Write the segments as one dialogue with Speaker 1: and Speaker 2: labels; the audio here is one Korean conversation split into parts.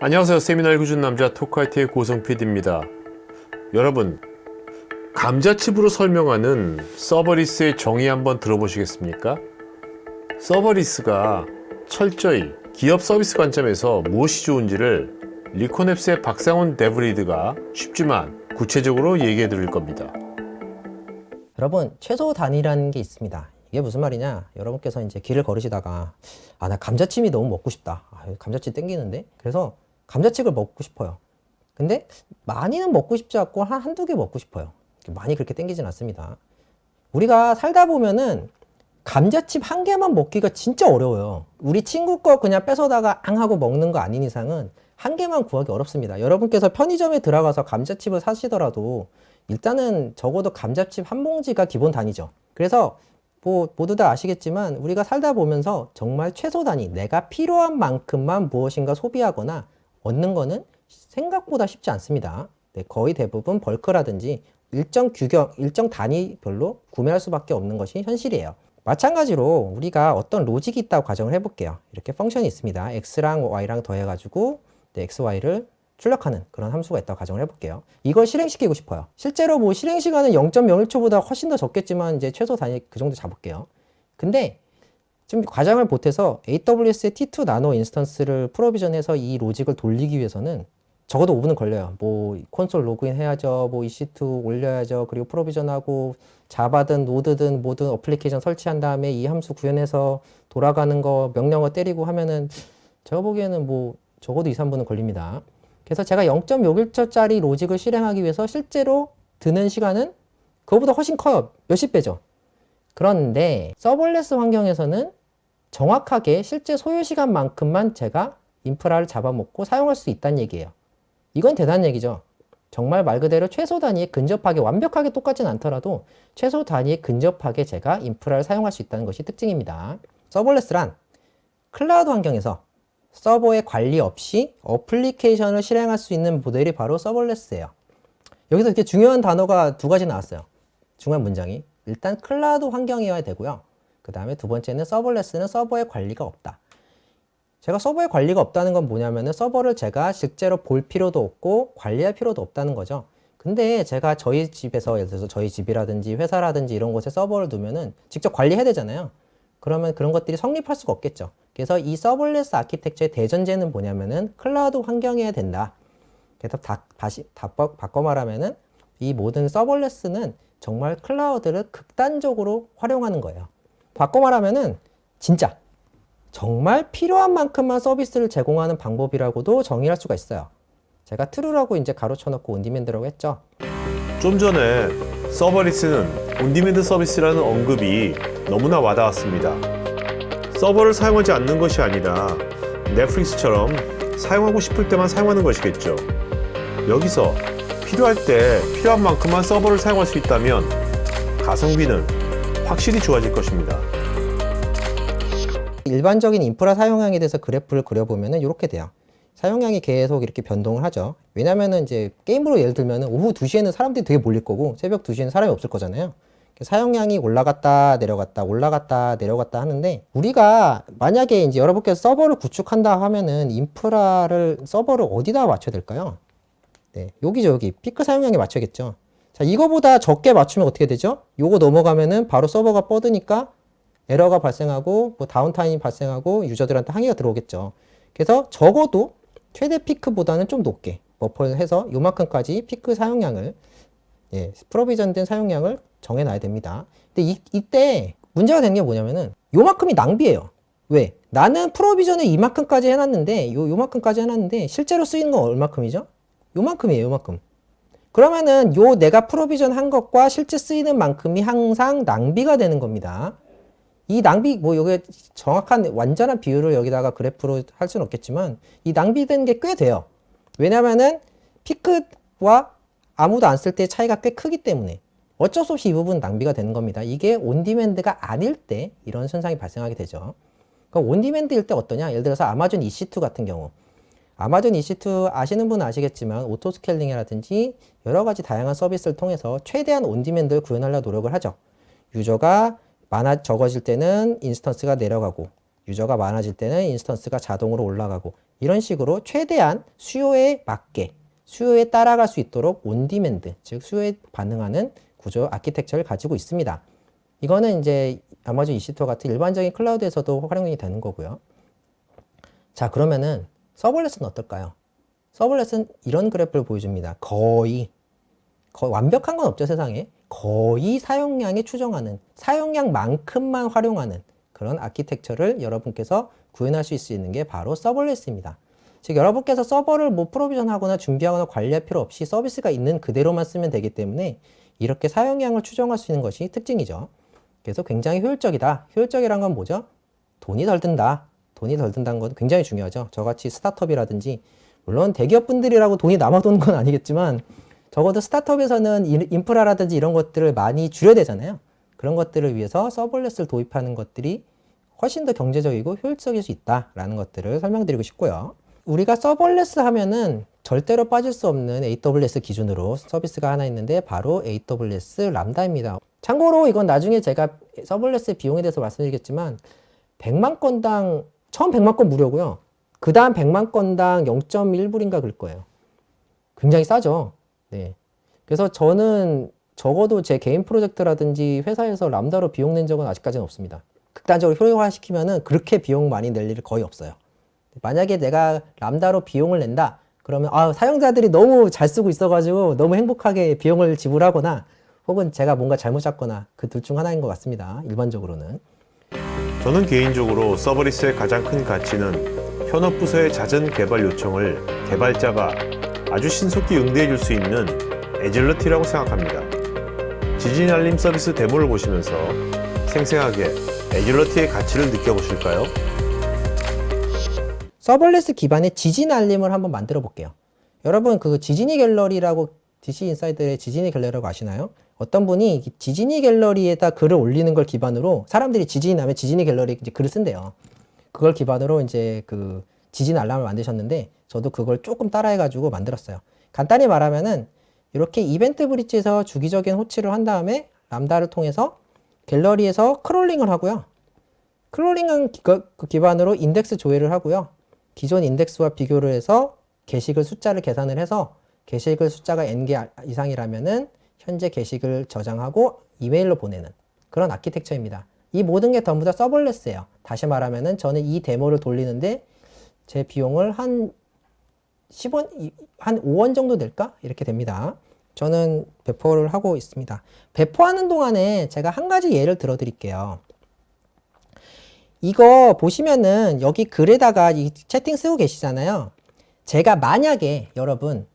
Speaker 1: 안녕하세요. 세미나 읽어준 남자 토크아이티의 고성 PD입니다. 여러분, 감자칩으로 설명하는 서버리스의 정의 한번 들어보시겠습니까? 서버리스가 철저히 기업 서비스 관점에서 무엇이 좋은지를 리코넵스의 박상훈 데브리드가 쉽지만 구체적으로 얘기해 드릴 겁니다.
Speaker 2: 여러분, 최소 단위라는 게 있습니다. 이게 무슨 말이냐? 여러분께서 이제 길을 걸으시다가 나 감자칩이 너무 먹고 싶다. 감자칩 땡기는데? 그래서 감자칩을 먹고 싶어요. 근데 많이는 먹고 싶지 않고 한두 개 먹고 싶어요. 많이 그렇게 땡기진 않습니다. 우리가 살다 보면은 감자칩 한 개만 먹기가 진짜 어려워요. 우리 친구 거 그냥 뺏어다가 앙 하고 먹는 거 아닌 이상은 한 개만 구하기 어렵습니다. 여러분께서 편의점에 들어가서 감자칩을 사시더라도 일단은 적어도 감자칩 한 봉지가 기본 단위죠. 그래서 모두 다 아시겠지만 우리가 살다 보면서 정말 최소 단위, 내가 필요한 만큼만 무엇인가 소비하거나 얻는 거는 생각보다 쉽지 않습니다. 네, 거의 대부분 벌크라든지 일정 규격, 일정 단위별로 구매할 수밖에 없는 것이 현실이에요. 마찬가지로 우리가 어떤 로직이 있다고 가정을 해볼게요. 이렇게 펑션이 있습니다. x랑 y랑 더해가지고 x, y를 출력하는 그런 함수가 있다고 가정을 해볼게요. 이걸 실행시키고 싶어요. 실제로 실행 시간은 0.01초보다 훨씬 더 적겠지만 이제 최소 단위 그 정도 잡을게요. 근데 지금 과장을 보태서 AWS의 T2 나노 인스턴스를 프로비전해서 이 로직을 돌리기 위해서는 적어도 5분은 걸려요. 콘솔 로그인 해야죠. EC2 올려야죠. 그리고 프로비전하고 자바든 노드든 모든 어플리케이션 설치한 다음에 이 함수 구현해서 돌아가는 거 명령어 때리고 하면은 제가 보기에는 적어도 2, 3분은 걸립니다. 그래서 제가 0.61초짜리 로직을 실행하기 위해서 실제로 드는 시간은 그거보다 훨씬 커요. 몇십 배죠. 그런데 서버레스 환경에서는 정확하게 실제 소요 시간만큼만 제가 인프라를 잡아먹고 사용할 수 있다는 얘기예요. 이건 대단한 얘기죠. 정말 말 그대로 최소 단위에 근접하게 완벽하게 똑같진 않더라도 최소 단위에 근접하게 제가 인프라를 사용할 수 있다는 것이 특징입니다. 서버레스란 클라우드 환경에서 서버의 관리 없이 어플리케이션을 실행할 수 있는 모델이 바로 서버레스예요. 여기서 이렇게 중요한 단어가 두 가지 나왔어요. 중요한 문장이. 일단 클라우드 환경이어야 되고요. 그 다음에 두 번째는 서버레스는 서버의 관리가 없다. 제가 서버의 관리가 없다는 건 뭐냐면은 서버를 제가 실제로 볼 필요도 없고 관리할 필요도 없다는 거죠. 근데 제가 저희 집에서 예를 들어서 저희 집이라든지 회사라든지 이런 곳에 서버를 두면은 직접 관리해야 되잖아요. 그러면 그런 것들이 성립할 수가 없겠죠. 그래서 이 서버레스 아키텍처의 대전제는 뭐냐면은 클라우드 환경이어야 된다. 그래서 다시 바꿔 말하면은 이 모든 서버레스는 정말 클라우드를 극단적으로 활용하는 거예요. 바꿔 말하면은 진짜 정말 필요한 만큼만 서비스를 제공하는 방법이라고도 정의할 수가 있어요. 제가 트루라고 이제 가로쳐놓고 온디맨드라고 했죠.
Speaker 1: 좀 전에 서버리스는 온디맨드 서비스라는 언급이 너무나 와닿았습니다. 서버를 사용하지 않는 것이 아니라 넷플릭스처럼 사용하고 싶을 때만 사용하는 것이겠죠. 여기서 필요할 때 필요한 만큼만 서버를 사용할 수 있다면 가성비는 확실히 좋아질 것입니다.
Speaker 2: 일반적인 인프라 사용량에 대해서 그래프를 그려보면은 이렇게 돼요. 사용량이 계속 이렇게 변동을 하죠. 왜냐면은 이제 게임으로 예를 들면은 오후 2시에는 사람들이 되게 몰릴 거고 새벽 2시에는 사람이 없을 거잖아요. 사용량이 올라갔다 내려갔다 올라갔다 내려갔다 하는데 우리가 만약에 이제 여러분께서 서버를 구축한다 하면은 서버를 어디다 맞춰야 될까요? 네, 여기죠. 여기 피크 사용량에 맞춰야겠죠. 자, 이거보다 적게 맞추면 어떻게 되죠? 요거 넘어가면은 바로 서버가 뻗으니까 에러가 발생하고 다운타임이 발생하고 유저들한테 항의가 들어오겠죠. 그래서 적어도 최대 피크보다는 좀 높게 버퍼를 해서 요만큼까지 피크 사용량을 프로비전된 사용량을 정해놔야 됩니다. 근데 이때 문제가 되는 게 뭐냐면은 요만큼이 낭비예요. 왜? 나는 프로비전을 이만큼까지 해놨는데 요만큼까지 해놨는데 실제로 쓰이는 건 얼마큼이죠? 요만큼이에요. 요만큼. 그러면은 내가 프로비전 한 것과 실제 쓰이는 만큼이 항상 낭비가 되는 겁니다. 이 낭비, 여기 정확한 완전한 비율을 여기다가 그래프로 할 수는 없겠지만 이 낭비된 게 꽤 돼요. 왜냐면은 피크와 아무도 안 쓸 때 차이가 꽤 크기 때문에 어쩔 수 없이 이 부분 낭비가 되는 겁니다. 이게 온디맨드가 아닐 때 이런 현상이 발생하게 되죠. 그러니까 온디맨드일 때 어떠냐? 예를 들어서 아마존 EC2 같은 경우 아마존 EC2 아시는 분은 아시겠지만 오토스케일링이라든지 여러 가지 다양한 서비스를 통해서 최대한 온디맨드를 구현하려고 노력을 하죠. 유저가 적어질 때는 인스턴스가 내려가고 유저가 많아질 때는 인스턴스가 자동으로 올라가고 이런 식으로 최대한 수요에 맞게 수요에 따라갈 수 있도록 온디맨드, 즉 수요에 반응하는 구조 아키텍처를 가지고 있습니다. 이거는 이제 아마존 EC2 같은 일반적인 클라우드에서도 활용이 되는 거고요. 자, 그러면은 서블렛은 어떨까요? 서블렛은 이런 그래프를 보여줍니다. 거의 완벽한 건 없죠, 세상에. 거의 사용량에 추정하는, 사용량만큼만 활용하는 그런 아키텍처를 여러분께서 구현할 수 있는 게 바로 서블렛입니다. 즉 여러분께서 서버를 뭐 프로비전하거나 준비하거나 관리할 필요 없이 서비스가 있는 그대로만 쓰면 되기 때문에 이렇게 사용량을 추정할 수 있는 것이 특징이죠. 그래서 굉장히 효율적이다. 효율적이란 건 뭐죠? 돈이 덜 든다. 돈이 덜 든다는 건 굉장히 중요하죠. 저같이 스타트업이라든지, 물론 대기업분들이라고 돈이 남아도는 건 아니겠지만 적어도 스타트업에서는 인프라라든지 이런 것들을 많이 줄여야 되잖아요. 그런 것들을 위해서 서블렛을 도입하는 것들이 훨씬 더 경제적이고 효율적일 수 있다라는 것들을 설명드리고 싶고요. 우리가 서블렛 하면은 절대로 빠질 수 없는 AWS 기준으로 서비스가 하나 있는데 바로 AWS 람다입니다. 참고로 이건 나중에 제가 서블렛의 비용에 대해서 말씀드리겠지만 100만 건당 처음 100만 건 무료고요. 그 다음 100만 건당 0.1불인가 그럴 거예요. 굉장히 싸죠. 네. 그래서 저는 적어도 제 개인 프로젝트라든지 회사에서 람다로 비용 낸 적은 아직까지는 없습니다. 극단적으로 효율화시키면은 그렇게 비용 많이 낼 일이 거의 없어요. 만약에 내가 람다로 비용을 낸다 그러면 사용자들이 너무 잘 쓰고 있어가지고 너무 행복하게 비용을 지불하거나 혹은 제가 뭔가 잘못 잡거나 그 둘 중 하나인 것 같습니다. 일반적으로는.
Speaker 1: 저는 개인적으로 서버리스의 가장 큰 가치는 현업 부서의 잦은 개발 요청을 개발자가 아주 신속히 응대해 줄 수 있는 애질러티라고 생각합니다. 지진 알림 서비스 데모를 보시면서 생생하게 애질러티의 가치를 느껴보실까요?
Speaker 2: 서블렛 기반의 지진 알림을 한번 만들어 볼게요. 여러분 그 지진이 갤러리라고 DC 인사이드의 지진이 갤러리라고 아시나요? 어떤 분이 지진이 갤러리에다 글을 올리는 걸 기반으로 사람들이 지진이 나면 지진이 갤러리에 이제 글을 쓴대요. 그걸 기반으로 이제 그 지진 알람을 만드셨는데 저도 그걸 조금 따라해가지고 만들었어요. 간단히 말하면은 이렇게 이벤트 브릿지에서 주기적인 호치를 한 다음에 람다를 통해서 갤러리에서 크롤링을 하고요. 크롤링은 그 기반으로 인덱스 조회를 하고요. 기존 인덱스와 비교를 해서 게시글 숫자를 계산을 해서 게시글 숫자가 n개 이상이라면은 현재 게시글 저장하고 이메일로 보내는 그런 아키텍처입니다. 이 모든 게 전부 다 서블렛이에요. 다시 말하면은 저는 이 데모를 돌리는데 제 비용을 한 10원, 한 5원 정도 될까? 이렇게 됩니다. 저는 배포를 하고 있습니다. 배포하는 동안에 제가 한 가지 예를 들어 드릴게요. 이거 보시면은 여기 글에다가 이 채팅 쓰고 계시잖아요. 제가 만약에 여러분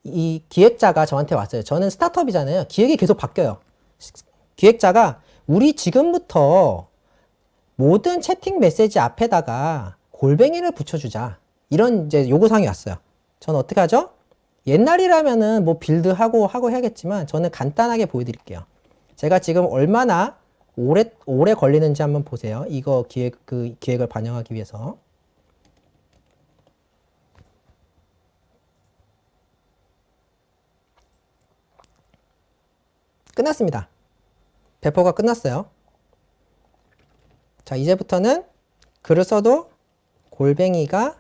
Speaker 2: 이 기획자가 저한테 왔어요. 저는 스타트업이잖아요. 기획이 계속 바뀌어요. 기획자가 우리 지금부터 모든 채팅 메시지 앞에다가 골뱅이를 붙여주자. 이런 이제 요구사항이 왔어요. 저는 어떻게 하죠? 옛날이라면은 뭐 빌드하고 해야겠지만 저는 간단하게 보여드릴게요. 제가 지금 얼마나 오래 걸리는지 한번 보세요. 이거 기획을 반영하기 위해서. 끝났습니다. 배포가 끝났어요. 자, 이제부터는 글을 써도 골뱅이가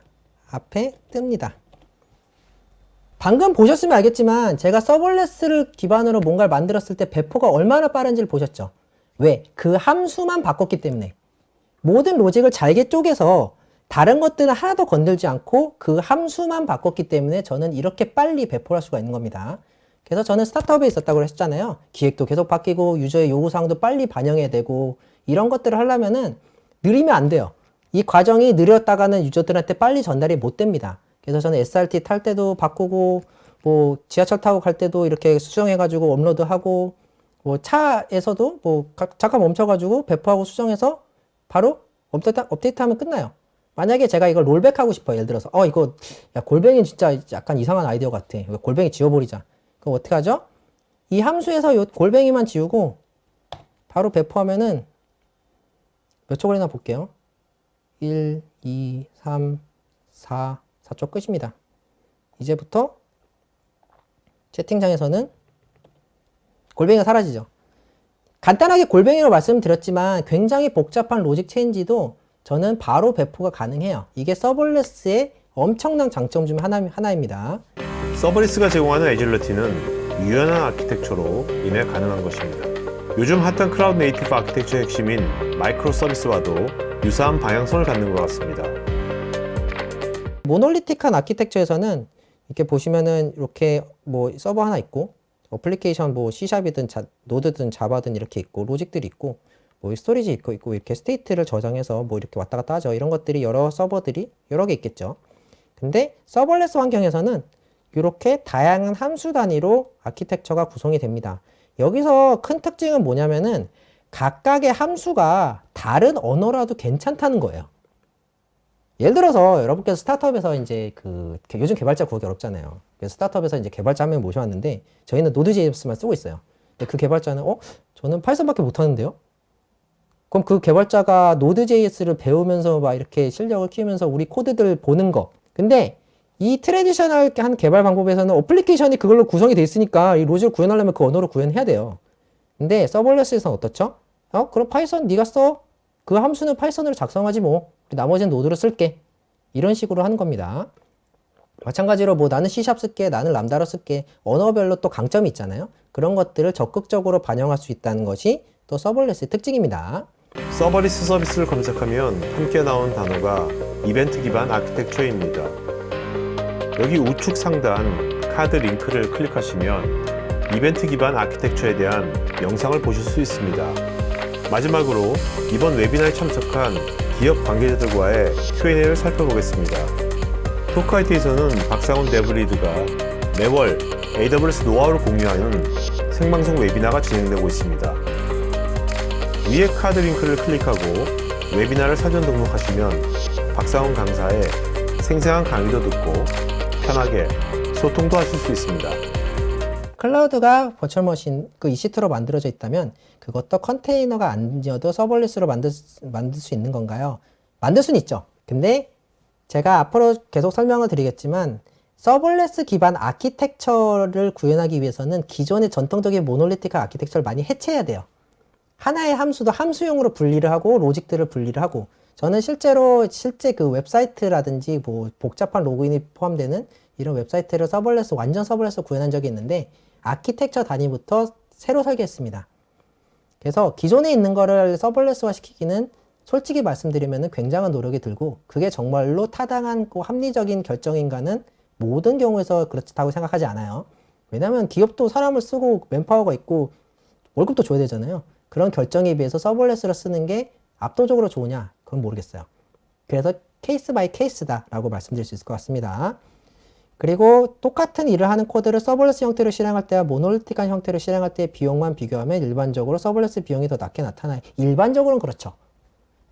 Speaker 2: 앞에 뜹니다. 방금 보셨으면 알겠지만 제가 서블렛을 기반으로 뭔가를 만들었을 때 배포가 얼마나 빠른지를 보셨죠? 왜? 그 함수만 바꿨기 때문에. 모든 로직을 잘게 쪼개서 다른 것들은 하나도 건들지 않고 그 함수만 바꿨기 때문에 저는 이렇게 빨리 배포를 할 수가 있는 겁니다. 그래서 저는 스타트업에 있었다고 했잖아요. 기획도 계속 바뀌고 유저의 요구사항도 빨리 반영해야 되고 이런 것들을 하려면은 느리면 안 돼요. 이 과정이 느렸다가는 유저들한테 빨리 전달이 못 됩니다. 그래서 저는 SRT 탈 때도 바꾸고 뭐 지하철 타고 갈 때도 이렇게 수정해가지고 업로드하고 뭐 차에서도 뭐 잠깐 멈춰가지고 배포하고 수정해서 바로 업데이트하면 끝나요. 만약에 제가 이걸 롤백하고 싶어요. 예를 들어서 이거 야 골뱅이 진짜 약간 이상한 아이디어 같아. 골뱅이 지워버리자. 그럼 어떻게 하죠? 이 함수에서 요 골뱅이만 지우고 바로 배포하면은 몇 초 걸리나 볼게요. 1, 2, 3, 4초 끝입니다. 이제부터 채팅창에서는 골뱅이가 사라지죠. 간단하게 골뱅이로 말씀드렸지만 굉장히 복잡한 로직 체인지도 저는 바로 배포가 가능해요. 이게 서블렛의 엄청난 장점 중 하나입니다.
Speaker 1: 서버리스가 제공하는 애질러티는 유연한 아키텍처로 인해 가능한 것입니다. 요즘 핫한 클라우드 네이티브 아키텍처의 핵심인 마이크로 서비스와도 유사한 방향성을 갖는 것 같습니다.
Speaker 2: 모놀리틱한 아키텍처에서는 이렇게 보시면은 이렇게 뭐 서버 하나 있고 어플리케이션 뭐 C샵이든 노드든 자바든 이렇게 있고 로직들이 있고 뭐 스토리지 있고 이렇게 스테이트를 저장해서 뭐 이렇게 왔다 갔다 하죠. 이런 것들이 여러 서버들이 여러 개 있겠죠. 근데 서버레스 환경에서는 이렇게 다양한 함수 단위로 아키텍처가 구성이 됩니다. 여기서 큰 특징은 뭐냐면은 각각의 함수가 다른 언어라도 괜찮다는 거예요. 예를 들어서 여러분께서 스타트업에서 이제 요즘 개발자 구하기 어렵잖아요. 그래서 스타트업에서 이제 개발자 한 명 모셔왔는데 저희는 노드.js만 쓰고 있어요. 근데 그 개발자는 저는 파이썬밖에 못하는데요? 그럼 그 개발자가 노드.js를 배우면서 막 이렇게 실력을 키우면서 우리 코드들 보는 거. 근데 이 트레디셔널한 개발 방법에서는 어플리케이션이 그걸로 구성이 돼 있으니까 이 로직을 구현하려면 그 언어로 구현해야 돼요. 근데 서버레스에서는 어떻죠? 그럼 파이썬 네가 써. 그 함수는 파이썬으로 작성하지 뭐. 나머지는 노드로 쓸게. 이런 식으로 하는 겁니다. 마찬가지로 뭐 나는 C# 쓸게, 나는 람다로 쓸게. 언어별로 또 강점이 있잖아요. 그런 것들을 적극적으로 반영할 수 있다는 것이 또 서버레스의 특징입니다.
Speaker 1: 서버리스 서비스를 검색하면 함께 나온 단어가 이벤트 기반 아키텍처입니다. 여기 우측 상단 카드 링크를 클릭하시면 이벤트 기반 아키텍처에 대한 영상을 보실 수 있습니다. 마지막으로 이번 웨비나에 참석한 기업 관계자들과의 Q&A를 살펴보겠습니다. 토크IT에서는 박상훈 데브리드가 매월 AWS 노하우를 공유하는 생방송 웨비나가 진행되고 있습니다. 위에 카드 링크를 클릭하고 웨비나를 사전 등록하시면 박상훈 강사의 생생한 강의도 듣고 편하게 소통도 하실 수 있습니다.
Speaker 2: 클라우드가 버추얼 머신 그 EC2로 만들어져 있다면 그것도 컨테이너가 아니어도 서버리스로 만들 수 있는 건가요? 만들 수는 있죠. 근데 제가 앞으로 계속 설명을 드리겠지만 서버레스 기반 아키텍처를 구현하기 위해서는 기존의 전통적인 모놀리틱한 아키텍처를 많이 해체해야 돼요. 하나의 함수도 함수용으로 분리를 하고 로직들을 분리를 하고 저는 실제 그 웹사이트라든지 뭐 복잡한 로그인이 포함되는 이런 웹사이트를 완전 서버레스 구현한 적이 있는데 아키텍처 단위부터 새로 설계했습니다. 그래서 기존에 있는 거를 서버레스화 시키기는 솔직히 말씀드리면 굉장한 노력이 들고 그게 정말로 타당하고 합리적인 결정인가는 모든 경우에서 그렇다고 생각하지 않아요. 왜냐하면 기업도 사람을 쓰고 맨파워가 있고 월급도 줘야 되잖아요. 그런 결정에 비해서 서버레스를 쓰는 게 압도적으로 좋으냐? 그건 모르겠어요. 그래서 케이스 바이 케이스다 라고 말씀드릴 수 있을 것 같습니다. 그리고 똑같은 일을 하는 코드를 서버레스 형태로 실행할 때와 모놀리틱한 형태로 실행할 때의 비용만 비교하면 일반적으로 서버레스 비용이 더 낮게 나타나요. 일반적으로는 그렇죠.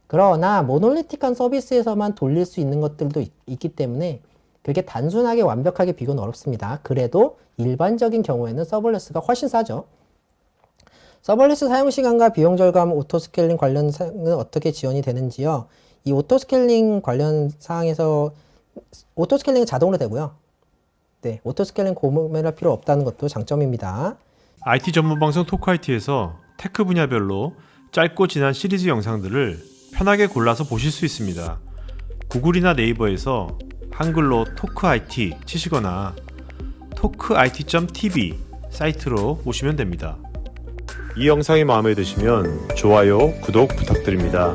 Speaker 2: 그러나 모놀리틱한 서비스에서만 돌릴 수 있는 것들도 있기 때문에 그게 단순하게 완벽하게 비교는 어렵습니다. 그래도 일반적인 경우에는 서버레스가 훨씬 싸죠. 서버레스 사용 시간과 비용 절감 오토스케일링 관련 사항은 어떻게 지원이 되는지요? 이 오토스케일링 관련 사항에서 오토스케일링은 자동으로 되고요. 네, 오토스케일링 고민할 필요 없다는 것도 장점입니다.
Speaker 1: IT 전문 방송 토크IT에서 테크 분야별로 짧고 진한 시리즈 영상들을 편하게 골라서 보실 수 있습니다. 구글이나 네이버에서 한글로 토크IT 치시거나 토크IT.tv 사이트로 오시면 됩니다. 이 영상이 마음에 드시면 좋아요, 구독 부탁드립니다.